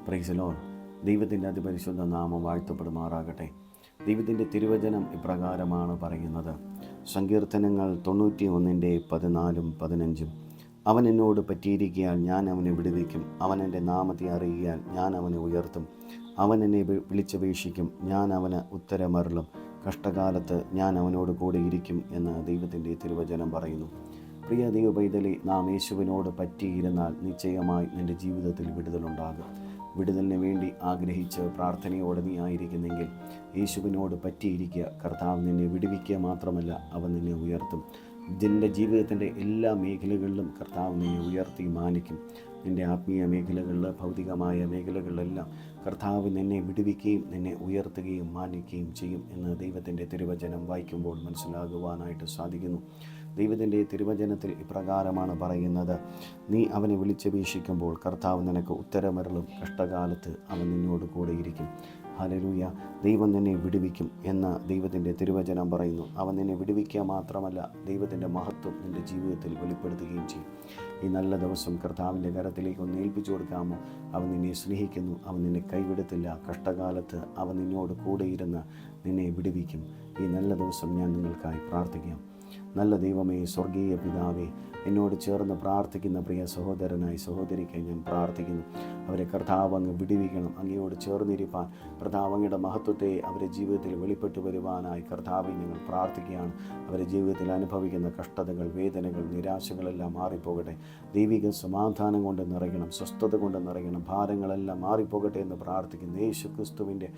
Praise Lord. ദൈവത്തിൻ്റെ അതിപരിശുദ്ധ നാമം വാഴ്ത്തപ്പെടുമാറാകട്ടെ. ദൈവത്തിൻ്റെ തിരുവചനം ഇപ്രകാരമാണ് പറയുന്നത്. സങ്കീർത്തനങ്ങൾ 91:14-15. അവൻ എന്നോട് പറ്റിയിരിക്കയാൽ ഞാൻ അവനെ വിടുവിക്കും. അവൻ എൻ്റെ നാമത്തെ അറിയിയാൽ ഞാൻ അവനെ ഉയർത്തും. അവൻ എന്നെ വിളിച്ചപേക്ഷിക്കും, ഞാൻ അവന് ഉത്തരമരുളും. കഷ്ടകാലത്ത് ഞാൻ അവനോട് കൂടെ ഇരിക്കും എന്ന് ദൈവത്തിൻ്റെ തിരുവചനം പറയുന്നു. പ്രിയ ദൈവ പൈതലേ, നാം യേശുവിനോട് പറ്റിയിരുന്നാൽ നിശ്ചയമായി നിൻ്റെ ജീവിതത്തിൽ വിടുതലുണ്ടാകും. വിടുതലിന് വേണ്ടി ആഗ്രഹിച്ച് പ്രാർത്ഥനയോടെ നീ ആയിരിക്കുന്നെങ്കിൽ യേശുവിനോട് പറ്റിയിരിക്കുക. കർത്താവ് നിന്നെ വിടുവിക്കുക മാത്രമല്ല, അവൻ നിന്നെ ഉയർത്തും. നിൻ്റെ ജീവിതത്തിൻ്റെ എല്ലാ മേഖലകളിലും കർത്താവ് നിന്നെ ഉയർത്തി മാനിക്കും. നിൻ്റെ ആത്മീയ മേഖലകളിൽ, ഭൗതികമായ മേഖലകളിലെല്ലാം കർത്താവ് നിന്നെ വിടുവിക്കുകയും നിന്നെ ഉയർത്തുകയും മാനിക്കുകയും ചെയ്യും എന്ന് ദൈവത്തിൻ്റെ തിരുവചനം വായിക്കുമ്പോൾ മനസ്സിലാകുവാനായിട്ട് സാധിക്കുന്നു. ദൈവത്തിൻ്റെ തിരുവചനത്തിൽ ഇപ്രകാരമാണ് പറയുന്നത്. നീ അവനെ വിളിച്ചപേക്ഷിക്കുമ്പോൾ കർത്താവ് നിനക്ക് ഉത്തരമരുളും. കഷ്ടകാലത്ത് അവൻ നിന്നോട് കൂടെ ഇരിക്കും. ഹല്ലേലൂയ. ദൈവം നിന്നെ വിടുവിക്കും എന്ന് ദൈവത്തിൻ്റെ തിരുവചനം പറയുന്നു. അവൻ നിന്നെ വിടുവിക്കുക മാത്രമല്ല, ദൈവത്തിൻ്റെ മഹത്വം നിൻ്റെ ജീവിതത്തിൽ വെളിപ്പെടുത്തുകയും ചെയ്യും. ഈ നല്ല ദിവസം കർത്താവിൻ്റെ കരത്തിലേക്ക് ഒന്ന് ഏൽപ്പിച്ചു കൊടുക്കാമോ? അവൻ നിന്നെ സ്നേഹിക്കുന്നു, അവൻ നിന്നെ കൈവിടത്തില്ല. കഷ്ടകാലത്ത് അവൻ നിന്നോട് കൂടെ ഇരുന്ന് നിന്നെ വിടുവിക്കും. ഈ നല്ല ദിവസം ഞാൻ നിങ്ങൾക്കായി പ്രാർത്ഥിക്കാം. നല്ല ദൈവമേ, സ്വർഗീയ പിതാവേ, എന്നോട് ചേർന്ന് പ്രാർത്ഥിക്കുന്ന പ്രിയ സഹോദരനായി സഹോദരിക്കായി ഞാൻ പ്രാർത്ഥിക്കുന്നു. അവരെ കർത്താവ് അങ്ങ് വിടുവിക്കണം. അങ്ങയോട് ചേർന്നിരിപ്പാൻ കർത്താവ് അങ്ങയുടെ മഹത്വത്തെ അവരുടെ ജീവിതത്തിൽ വെളിപ്പെട്ടു വരുവാനായി കർത്താവെ ഞങ്ങൾ പ്രാർത്ഥിക്കുകയാണ്. അവരുടെ ജീവിതത്തിൽ അനുഭവിക്കുന്ന കഷ്ടതകൾ, വേദനകൾ, നിരാശകളെല്ലാം മാറിപ്പോകട്ടെ. ദൈവിക സമാധാനം കൊണ്ട് നിറയണം, സ്വസ്ഥത കൊണ്ട് നിറയണം, ഭാരങ്ങളെല്ലാം മാറിപ്പോകട്ടെ എന്ന് പ്രാർത്ഥിക്കുന്നു. യേശു ക്രിസ്തുവിൻ്റെ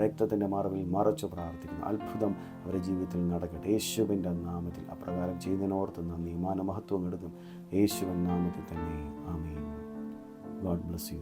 രക്തത്തിൻ്റെ മറവിൽ മറച്ചു പ്രാർത്ഥിക്കുന്നു. അത്ഭുതം അവരുടെ ജീവിതത്തിൽ നടക്കട്ടെ. യേശുവിൻ്റെ നാമത്തിൽ അപ്രകാരം ചെയ്തതിനോർത്ത് നന്ദി. മാനമഹത്വം എടുക്കും യേശുവിൻ നാമത്തിൽ തന്നെ. ആമേൻ. God bless U.